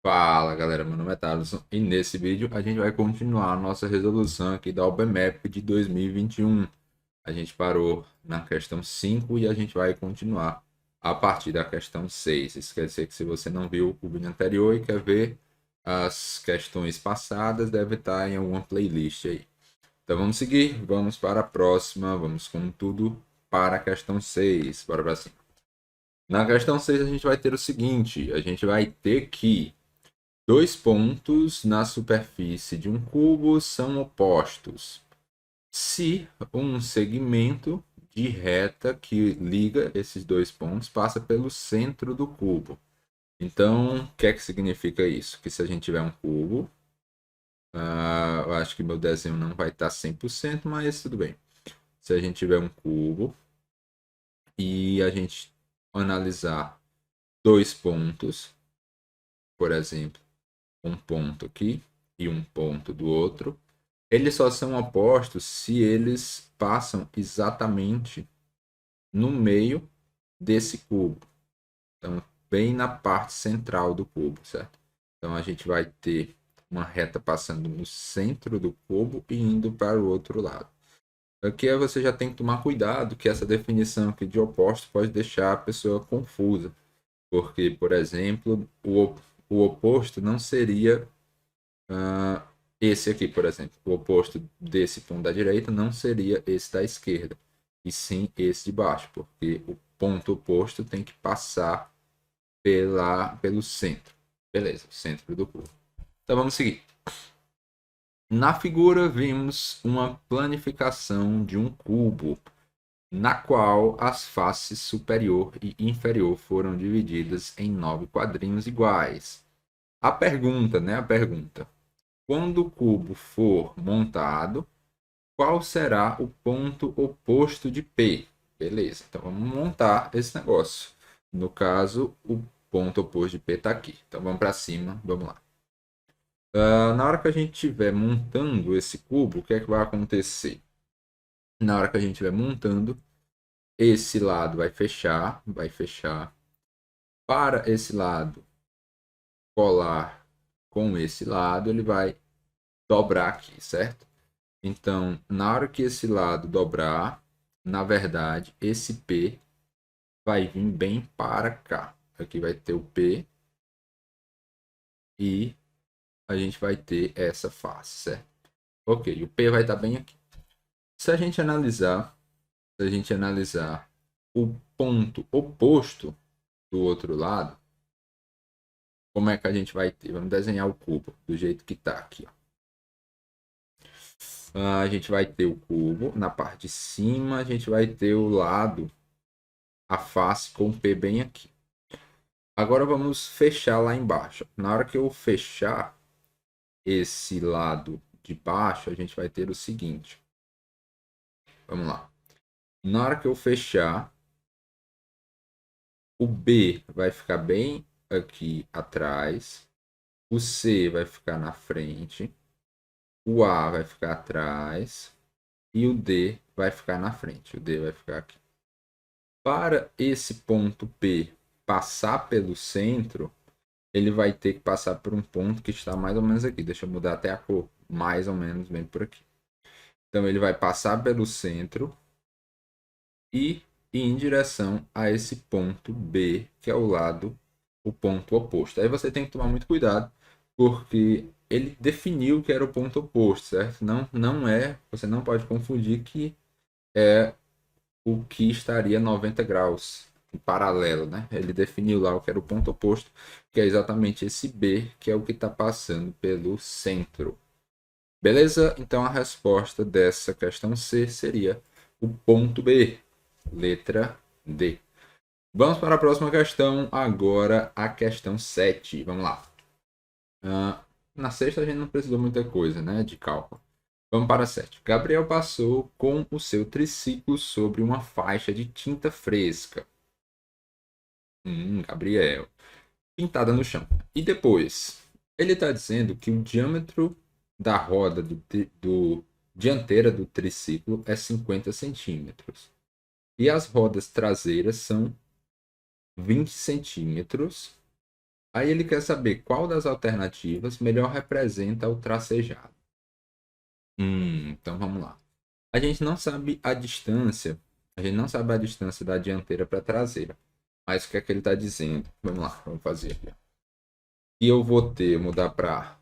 Fala galera, meu nome é Thaleson e nesse vídeo a gente vai continuar a nossa resolução aqui da UBMAP de 2021. A gente parou na questão 5 e a gente vai continuar a partir da questão 6. Isso quer dizer que se você não viu o vídeo anterior e quer ver as questões passadas, deve estar em alguma playlist aí. Então vamos seguir, vamos para a próxima, vamos com tudo para a questão 6. Bora para cima. Na questão 6 a gente vai ter o seguinte, a gente vai ter que dois pontos na superfície de um cubo são opostos se um segmento de reta que liga esses dois pontos passa pelo centro do cubo. Então, o que é que significa isso? Que se a gente tiver um cubo, eu acho que meu desenho não vai estar 100%, mas tudo bem. Se a gente tiver um cubo e a gente analisar dois pontos, por exemplo, um ponto aqui e um ponto do outro, eles só são opostos se eles passam exatamente no meio desse cubo. Então, bem na parte central do cubo, certo? Então, a gente vai ter uma reta passando no centro do cubo e indo para o outro lado. Aqui você já tem que tomar cuidado que essa definição aqui de oposto pode deixar a pessoa confusa. Porque, por exemplo, o oposto não seria esse aqui, por exemplo. O oposto desse ponto da direita não seria esse da esquerda, e sim esse de baixo, porque o ponto oposto tem que passar pelo centro. Beleza, o centro do cubo. Então vamos seguir. Na figura vimos uma planificação de um cubo, na qual as faces superior e inferior foram divididas em 9 quadrinhos iguais. A pergunta, né? A pergunta. Quando o cubo for montado, qual será o ponto oposto de P? Beleza, então vamos montar esse negócio. No caso, o ponto oposto de P está aqui. Então vamos para cima, vamos lá. Na hora que a gente estiver montando esse cubo, o que é que vai acontecer? Na hora que a gente estiver montando, esse lado vai fechar, vai fechar. Para esse lado colar com esse lado, ele vai dobrar aqui, certo? Então, na hora que esse lado dobrar, na verdade, esse P vai vir bem para cá. Aqui vai ter o P e a gente vai ter essa face, certo? Ok, o P vai estar bem aqui. Se a gente analisar, se a gente analisar o ponto oposto do outro lado, como é que a gente vai ter? Vamos desenhar o cubo do jeito que está aqui. Ó. A gente vai ter o cubo na parte de cima, a gente vai ter o lado, a face com o P bem aqui. Agora vamos fechar lá embaixo. Na hora que eu fechar esse lado de baixo, a gente vai ter o seguinte. Vamos lá. Na hora que eu fechar, o B vai ficar bem aqui atrás. O C vai ficar na frente. O A vai ficar atrás. E o D vai ficar na frente. O D vai ficar aqui. Para esse ponto P passar pelo centro, ele vai ter que passar por um ponto que está mais ou menos aqui. Deixa eu mudar até a cor. Mais ou menos bem por aqui. Então ele vai passar pelo centro e ir em direção a esse ponto B, que é o ponto oposto. Aí você tem que tomar muito cuidado, porque ele definiu que era o ponto oposto, certo? Não é, você não pode confundir que é o que estaria 90 graus em paralelo, né? Ele definiu lá o que era o ponto oposto, que é exatamente esse B, que é o que está passando pelo centro. Beleza? Então a resposta dessa questão C seria o ponto B, letra D. Vamos para a próxima questão, agora a questão 7. Vamos lá. Na sexta a gente não precisou muita coisa, né, de cálculo. Vamos para a 7. Gabriel passou com o seu triciclo sobre uma faixa de tinta fresca. Gabriel. Pintada no chão. E depois, ele está dizendo que o diâmetro da roda dianteira do triciclo é 50 centímetros. E as rodas traseiras são 20 centímetros. Aí ele quer saber qual das alternativas melhor representa o tracejado. Então vamos lá. A gente não sabe a distância, a gente não sabe a distância da dianteira para a traseira. Mas o que é que ele está dizendo? Vamos lá, vamos fazer aqui. E eu vou ter, mudar para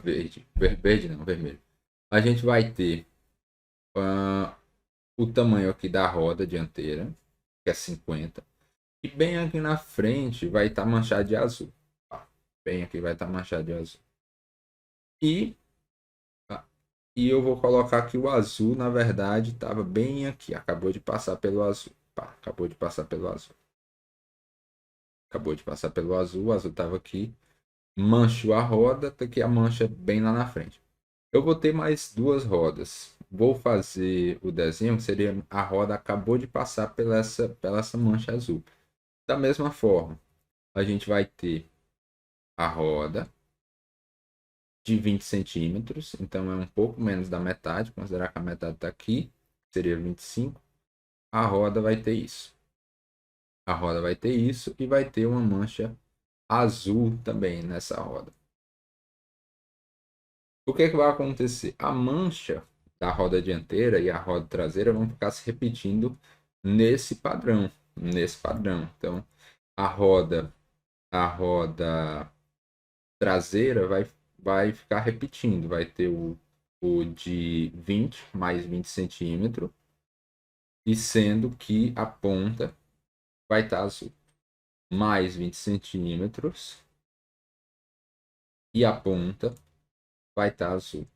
verde. Verde não, vermelho. A gente vai ter o tamanho aqui da roda dianteira, que é 50. E bem aqui na frente vai estar manchado de azul. Bem aqui vai estar manchado de azul. E, e eu vou colocar que o azul, na verdade, estava bem aqui. Acabou de passar pelo azul. Acabou de passar pelo azul. Acabou de passar pelo azul. O azul estava aqui. Manchou a roda. Tá aqui a mancha bem lá na frente. Eu vou ter mais duas rodas. Vou fazer o desenho, que seria a roda acabou de passar pela essa mancha azul. Da mesma forma, a gente vai ter a roda de 20 centímetros, então é um pouco menos da metade, considerar que a metade está aqui, seria 25. A roda vai ter isso. A roda vai ter isso e vai ter uma mancha azul também nessa roda. O que é que vai acontecer? A mancha da roda dianteira e a roda traseira vão ficar se repetindo nesse padrão, Então, a roda traseira vai ficar repetindo, vai ter o de 20 mais 20 centímetros, e sendo que a ponta vai estar azul, mais 20 centímetros, e a ponta vai estar azul.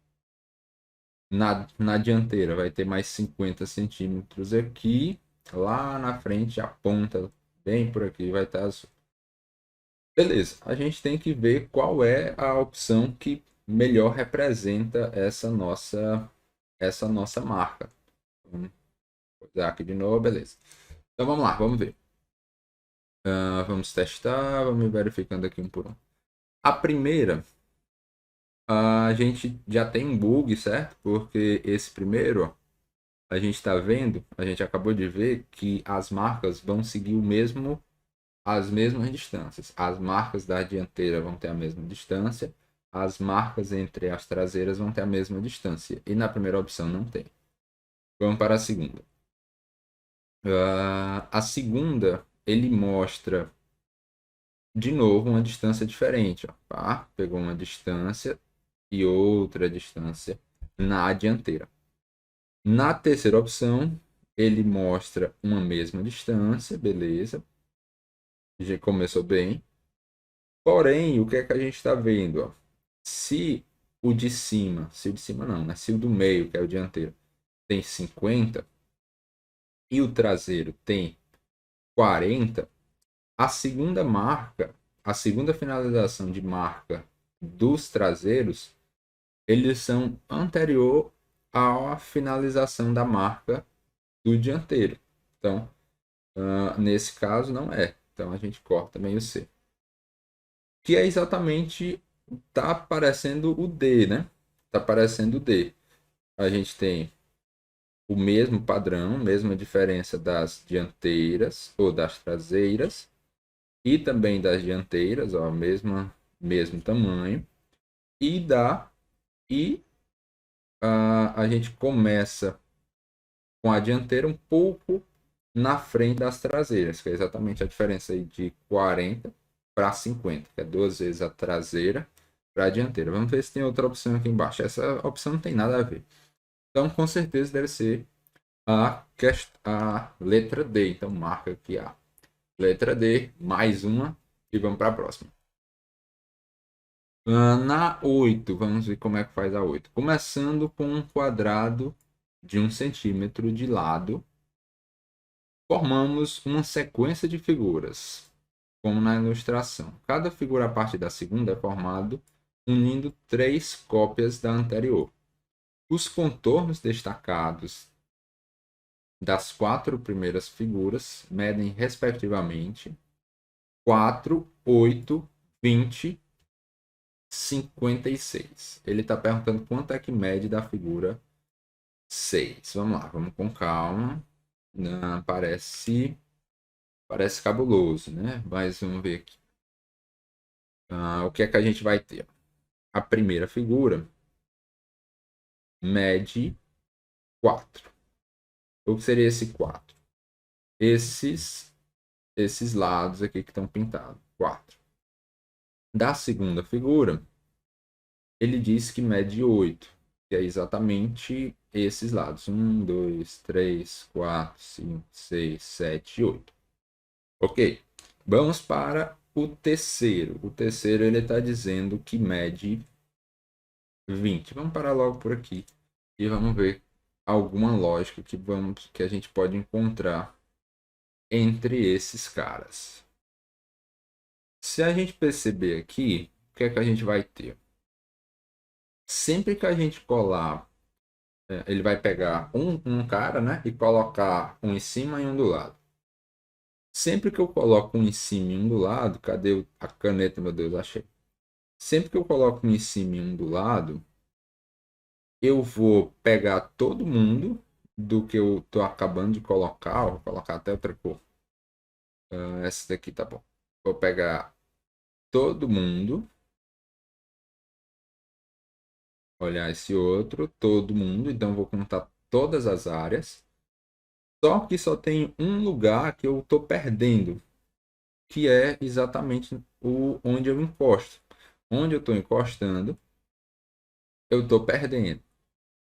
Na dianteira vai ter mais 50 centímetros aqui, lá na frente a ponta, bem por aqui, vai estar azul. Beleza, a gente tem que ver qual é a opção que melhor representa essa nossa marca. Vamos usar aqui de novo, beleza. Então vamos lá, vamos ver. Vamos testar, vamos verificando aqui um por um. A primeira, a gente já tem um bug, certo? Porque esse primeiro, ó, a gente está vendo, a gente acabou de ver que as marcas vão seguir as mesmas distâncias. As marcas da dianteira vão ter a mesma distância, as marcas entre as traseiras vão ter a mesma distância. E na primeira opção não tem. Vamos para a segunda. A segunda, ele mostra de novo uma distância diferente. Ó. Pegou uma distância e outra distância na dianteira. Na terceira opção, ele mostra uma mesma distância, beleza. Já começou bem. Porém, o que é que a gente está vendo? Ó? Se o de cima não, né? Se o do meio, que é o dianteiro, tem 50 e o traseiro tem 40, a segunda marca, a segunda finalização de marca dos traseiros, eles são anterior à finalização da marca do dianteiro. Então, nesse caso não é. Então a gente corta meio C. Que é exatamente, tá aparecendo o D, né? Tá aparecendo o D. A gente tem o mesmo padrão, mesma diferença das dianteiras ou das traseiras e também das dianteiras, ó, mesmo tamanho. E a gente começa com a dianteira um pouco na frente das traseiras, que é exatamente a diferença aí de 40 para 50, que é duas vezes a traseira para a dianteira. Vamos ver se tem outra opção aqui embaixo. Essa opção não tem nada a ver. Então, com certeza deve ser a letra D. Então, marca aqui a letra D, mais uma, e vamos para a próxima. Na 8, vamos ver como é que faz a 8. Começando com um quadrado de 1 centímetro de lado, formamos uma sequência de figuras, como na ilustração. Cada figura a partir da segunda é formado unindo 3 cópias da anterior. Os contornos destacados das 4 primeiras figuras medem, respectivamente, 4, 8, 20, 56. Ele está perguntando quanto é que mede da figura 6. Vamos lá, vamos com calma. Não, parece Parece cabuloso, né? Mas vamos ver aqui. O que é que a gente vai ter? A primeira figura mede 4. O que seria esse 4? Esses lados aqui que estão pintados. 4. Da segunda figura, ele diz que mede 8, que é exatamente esses lados. 1, 2, 3, 4, 5, 6, 7, 8. Ok. Vamos para o terceiro. O terceiro ele está dizendo que mede 20. Vamos parar logo por aqui e vamos ver alguma lógica que a gente pode encontrar entre esses caras. Se a gente perceber aqui, o que é que a gente vai ter? Sempre que a gente colar, ele vai pegar um cara, né, e colocar um em cima e um do lado. Sempre que eu coloco um em cima e um do lado, cadê a caneta, meu Deus, achei. Sempre que eu coloco um em cima e um do lado, eu vou pegar todo mundo do que eu tô acabando de colocar, vou colocar até outra cor. Essa daqui tá bom. Vou pegar todo mundo, olhar esse outro, todo mundo, então vou contar todas as áreas. Só que só tem um lugar que eu tô perdendo, que é exatamente onde eu encosto. Onde eu estou encostando, eu estou perdendo.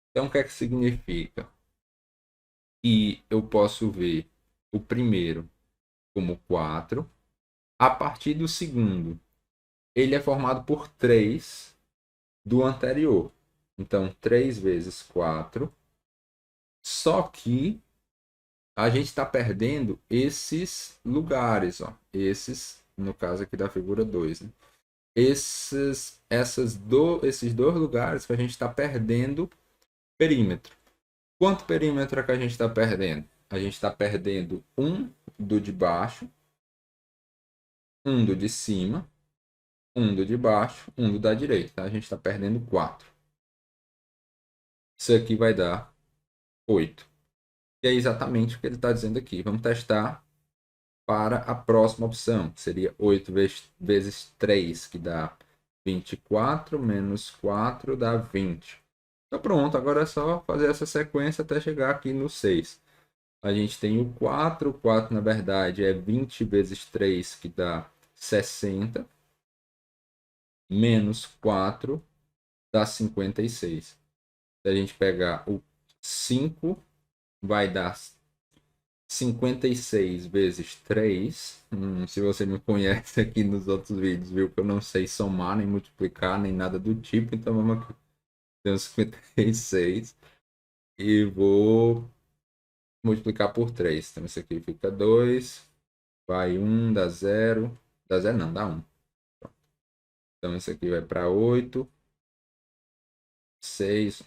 Então, o que é que significa? E eu posso ver o primeiro como 4. A partir do segundo, ele é formado por 3 do anterior. Então, 3 vezes 4. Só que a gente está perdendo esses lugares. Ó. Esses, no caso aqui da figura 2. Né? Esses dois lugares que a gente está perdendo perímetro. Quanto perímetro é que a gente está perdendo? A gente está perdendo um do de baixo, um do de cima, um do de baixo, um do da direita. Tá? A gente está perdendo 4. Isso aqui vai dar 8. E é exatamente o que ele está dizendo aqui. Vamos testar para a próxima opção, que seria 8 vezes 3, que dá 24, menos 4 dá 20. Então pronto, agora é só fazer essa sequência até chegar aqui no 6. A gente tem o 4. O 4, na verdade, é 20 vezes 3, que dá 60. Menos 4 dá 56. Se a gente pegar o 5, vai dar 56 vezes 3. Se você me conhece aqui nos outros vídeos, viu que eu não sei somar, nem multiplicar, nem nada do tipo. Então vamos aqui. Tenho 56. E vou multiplicar por 3. Então isso aqui fica 2. Vai 1, dá 0. Dá 0 não, dá 1. Então isso aqui vai para 8. 6.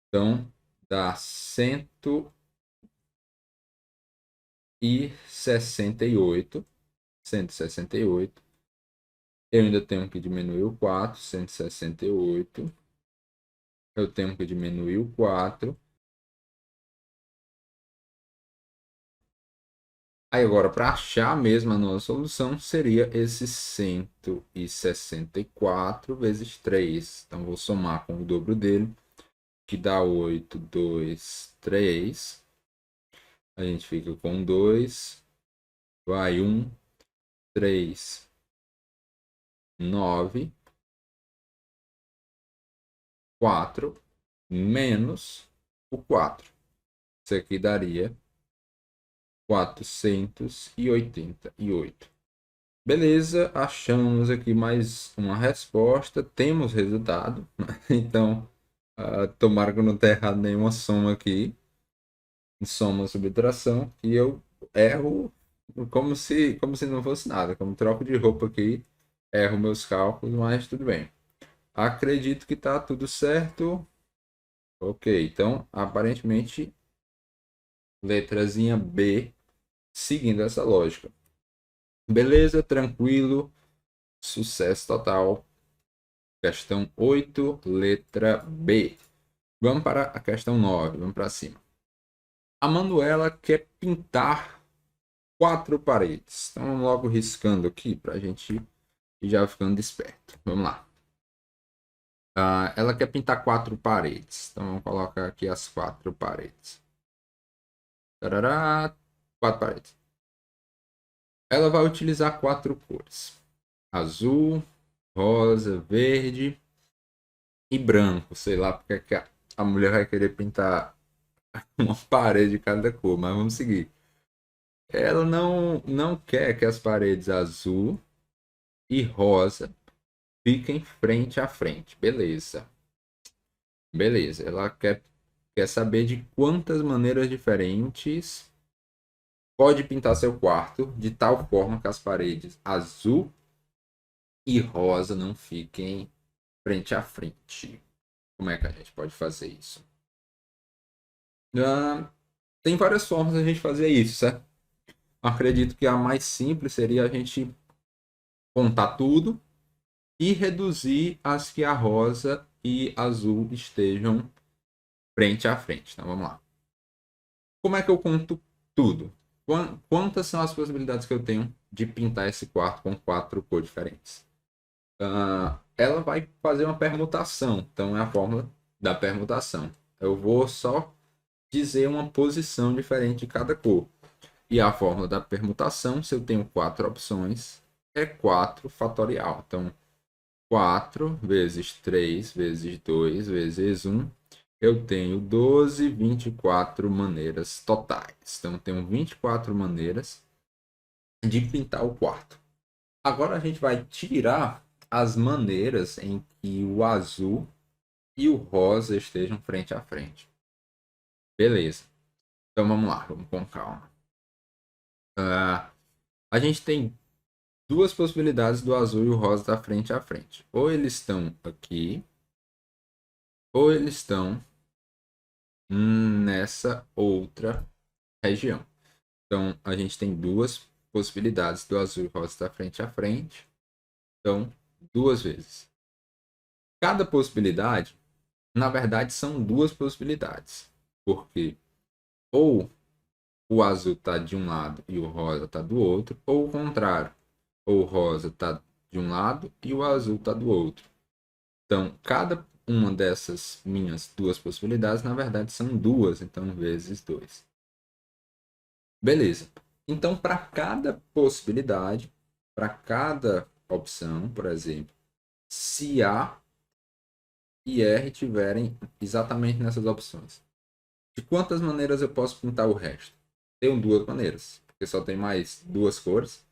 Então dá 168. 168. Eu ainda tenho que diminuir o 4. 168. Eu tenho que diminuir o 4. Aí agora, para achar mesmo a nossa solução, seria esse 164 vezes 3. Então, vou somar com o dobro dele, que dá 8, 2, 3. A gente fica com 2. Vai 1, 3, 9, 4, menos o 4. Isso aqui daria 488. Beleza, achamos aqui mais uma resposta, temos resultado. Então, tomara que eu não tenha errado nenhuma soma aqui, soma, subtração, e eu erro como se não fosse nada, como troco de roupa aqui, erro meus cálculos, mas tudo bem. Acredito que está tudo certo. Ok, então aparentemente letrazinha B, seguindo essa lógica. Beleza, tranquilo, sucesso total. Questão 8, letra B. Vamos para a questão 9, vamos para cima. A Manuela quer pintar 4 paredes. Então, vamos logo riscando aqui para a gente ir já ficando esperto. Vamos lá. Ela quer pintar 4 paredes. Então, vamos colocar aqui as 4 paredes. Tarará, 4 paredes. Ela vai utilizar 4 cores: azul, rosa, verde e branco. Sei lá porque que a mulher vai querer pintar uma parede de cada cor, mas vamos seguir. Ela não quer que as paredes azul e rosa fiquem frente a frente. Beleza. Beleza. Ela quer saber de quantas maneiras diferentes pode pintar seu quarto de tal forma que as paredes azul e rosa não fiquem frente a frente. Como é que a gente pode fazer isso? Tem várias formas de a gente fazer isso, certo? Acredito que a mais simples seria a gente contar tudo e reduzir as que a rosa e azul estejam frente a frente. Então vamos lá. Como é que eu conto tudo? Quantas são as possibilidades que eu tenho de pintar esse quarto com 4 cores diferentes? Ela vai fazer uma permutação. Então é a fórmula da permutação. Eu vou só dizer uma posição diferente de cada cor. E a fórmula da permutação, se eu tenho 4 opções, é 4 fatorial. Então, 4 vezes 3 vezes 2 vezes 1, eu tenho 12, 24 maneiras totais. Então, eu tenho 24 maneiras de pintar o quarto. Agora a gente vai tirar as maneiras em que o azul e o rosa estejam frente a frente. Beleza. Então vamos lá, vamos com calma. A gente tem duas possibilidades do azul e o rosa da frente a frente. Ou eles estão aqui, ou eles estão nessa outra região. Então a gente tem duas possibilidades do azul e rosa da frente a frente. Então, duas vezes. Cada possibilidade, na verdade, são duas possibilidades. Porque ou o azul está de um lado e o rosa está do outro, ou o contrário. Ou o rosa está de um lado e o azul está do outro. Então, cada uma dessas minhas duas possibilidades, na verdade, são duas, então vezes 2. Beleza. Então, para cada possibilidade, para cada opção, por exemplo, se A e R tiverem exatamente nessas opções, de quantas maneiras eu posso pintar o resto? Tenho duas maneiras, porque só tem mais duas cores.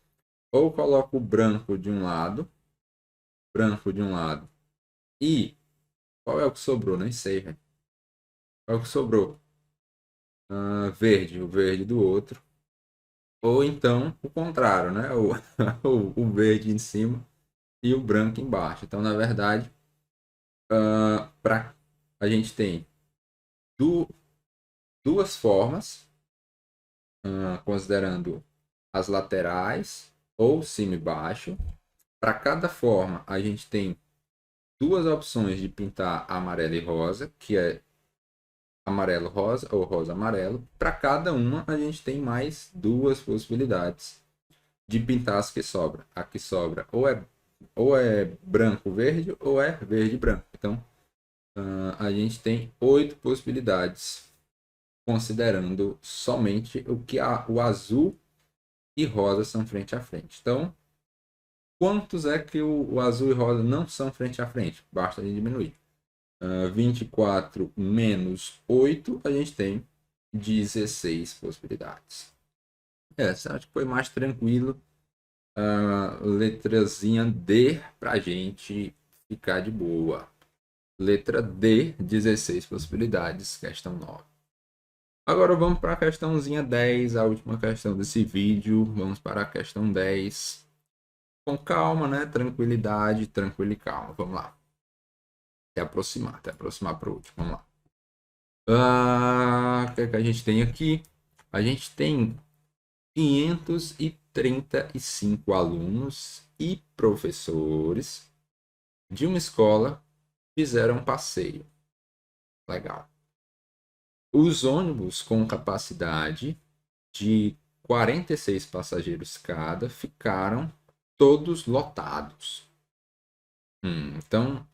Ou coloco branco de um lado, e qual é o que sobrou? Nem sei, velho. Qual é o que sobrou? Verde, o verde do outro. Ou então o contrário, né? O verde em cima e o branco embaixo. Então, na verdade, a gente tem du, duas formas, considerando as laterais ou cima e baixo. Para cada forma, a gente tem duas opções de pintar amarelo e rosa, que é amarelo rosa ou rosa amarelo. Para cada uma, a gente tem mais duas possibilidades de pintar as que sobra. A que sobra ou é branco verde ou é verde branco. Então, a gente tem 8 possibilidades, considerando somente o que o azul e rosa são frente a frente. Então, quantos é que o azul e rosa não são frente a frente? Basta diminuir. 24 menos 8, a gente tem 16 possibilidades. Essa acho que foi mais tranquilo. Letrazinha D pra gente ficar de boa. Letra D, 16 possibilidades, questão 9. Agora vamos para a questãozinha 10, a última questão desse vídeo. Vamos para a questão 10. Com calma, né? Tranquilidade, tranquilo e calma. Vamos lá. Até aproximar para o último. Vamos lá. O que é que a gente tem aqui? A gente tem 535 alunos e professores de uma escola fizeram um passeio. Legal. Os ônibus com capacidade de 46 passageiros cada, ficaram todos lotados. Então,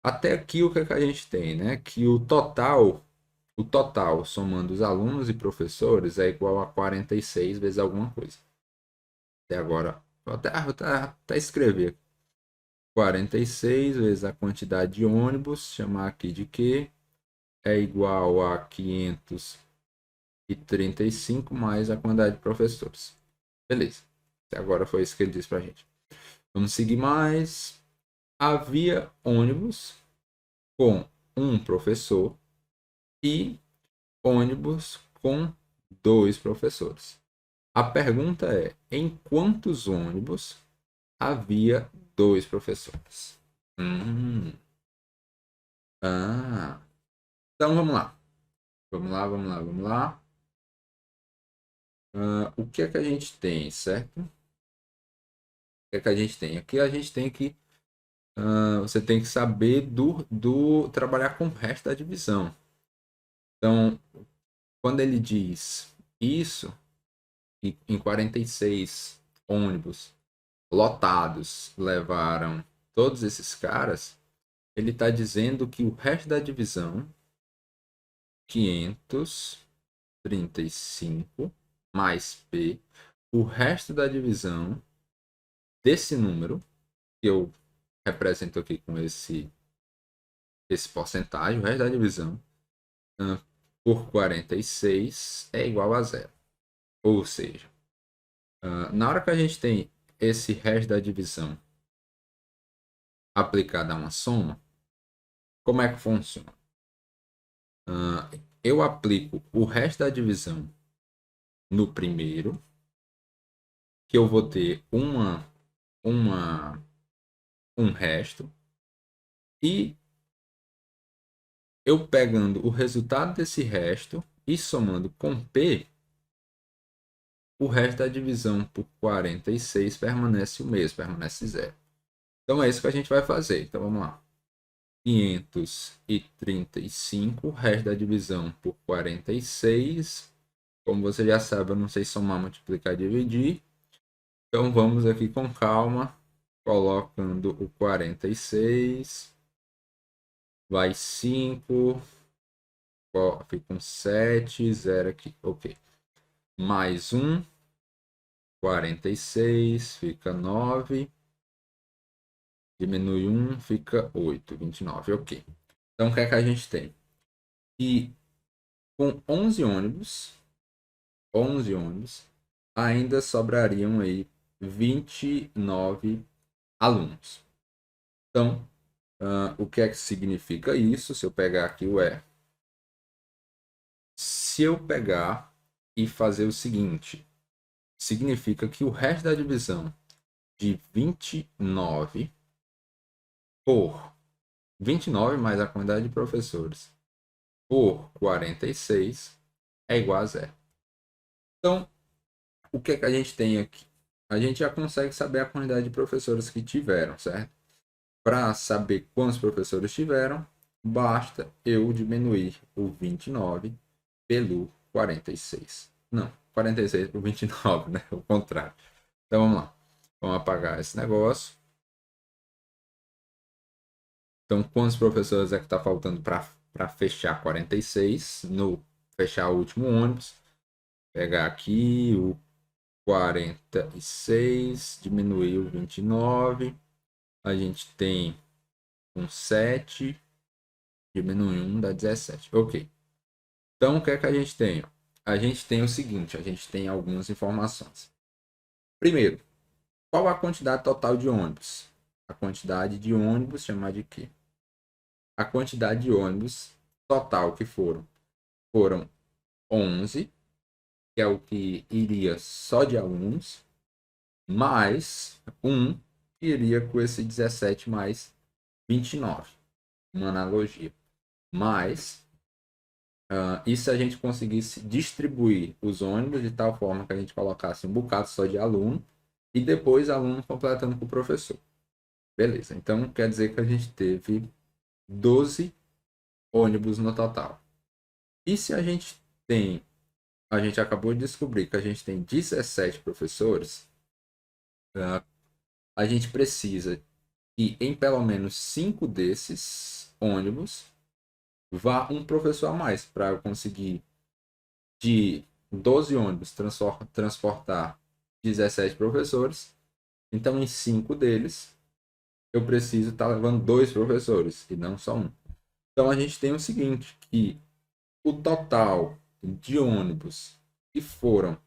até aqui o que é que a gente tem, né? Que o total somando os alunos e professores é igual a 46 vezes alguma coisa. Até agora, vou até escrever. 46 vezes a quantidade de ônibus, chamar aqui de Q, é igual a 535 mais a quantidade de professores. Beleza. Até agora foi isso que ele disse pra gente. Vamos seguir mais. Havia ônibus com um professor e ônibus com 2 professores. A pergunta é: em quantos ônibus havia 2 professores? Hum, ah. Então vamos lá. Vamos lá. O que é que a gente tem, certo? O que é que a gente tem? Aqui a gente tem que. Você tem que saber do trabalhar com o resto da divisão. Então, quando ele diz isso, que em 46 ônibus lotados levaram todos esses caras, ele está dizendo que o resto da divisão, 535 mais P, o resto da divisão desse número, que eu represento aqui com esse porcentagem, o resto da divisão, por 46 é igual a zero. Ou seja, na hora que a gente tem esse resto da divisão aplicado a uma soma, como é que funciona? Eu aplico o resto da divisão no primeiro, que eu vou ter um resto, e eu pegando o resultado desse resto e somando com P, o resto da divisão por 46 permanece o mesmo, permanece zero. Então é isso que a gente vai fazer. Então vamos lá. 535, o resto da divisão por 46. Como você já sabe, eu não sei somar, multiplicar e dividir. Então vamos aqui com calma, colocando o 46. Vai 5, fica um 7, 0 aqui, ok. Mais 1, 46, fica 9. Diminui 1, fica 8, 29, ok. Então o que é que a gente tem? E com 11 ônibus, ainda sobrariam aí 29 alunos. Então, o que é que significa isso? Se eu pegar aqui o E. Se eu pegar e fazer o seguinte, significa que o resto da divisão de 29 por 29 mais a quantidade de professores por 46 é igual a zero. Então, o que é que a gente tem aqui? A gente já consegue saber a quantidade de professores que tiveram, certo? Para saber quantos professores tiveram, basta eu diminuir o 29 pelo 46. Não, 46 por 29, né? O contrário. Então vamos lá. Vamos apagar esse negócio. Então, quantos professores é que está faltando para fechar 46? No fechar o último ônibus. Pegar aqui o 46, diminuir o 29. A gente tem um 7, diminui 1, dá 17. Ok. Então, o que é que a gente tem? A gente tem o seguinte, a gente tem algumas informações. Primeiro, qual a quantidade total de ônibus? A quantidade de ônibus, chamar de quê? A quantidade de ônibus total que foram 11, que é o que iria só de alunos, mais 1, que iria com esse 17 mais 29. Uma analogia. Mas, e se a gente conseguisse distribuir os ônibus de tal forma que a gente colocasse um bocado só de aluno e depois aluno completando com o professor. Beleza, então quer dizer que a gente teve 12 ônibus no total. E se a gente tem a gente acabou de descobrir que a gente tem 17 professores. A gente precisa que em pelo menos 5 desses ônibus vá um professor a mais para eu conseguir de 12 ônibus transportar 17 professores. Então, em 5 deles, eu preciso estar levando 2 professores e não só um. Então, a gente tem o seguinte, que o total de ônibus que foram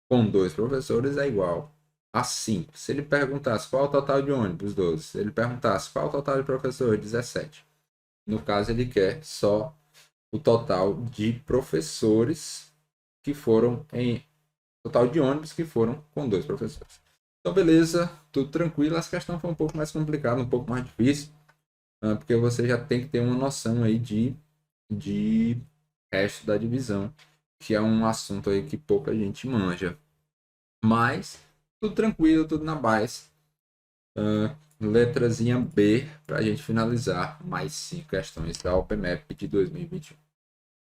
com 2 professores é igual a 5. Se ele perguntasse qual é o total de ônibus, 12. Se ele perguntasse qual é o total de professores, 17. No caso, ele quer só o total de professores que foram em total de ônibus que foram com 2 professores. Então, beleza, tudo tranquilo. Essa questão foi um pouco mais complicada, um pouco mais difícil, porque você já tem que ter uma noção aí de resto da divisão, que é um assunto aí que pouca gente manja. Mas, tudo tranquilo, tudo na paz. Letrazinha B para a gente finalizar mais 5 questões da OpenMap de 2021.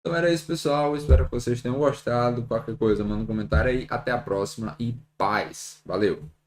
Então era isso, pessoal. Espero que vocês tenham gostado. Qualquer coisa, manda um comentário aí. Até a próxima e paz. Valeu!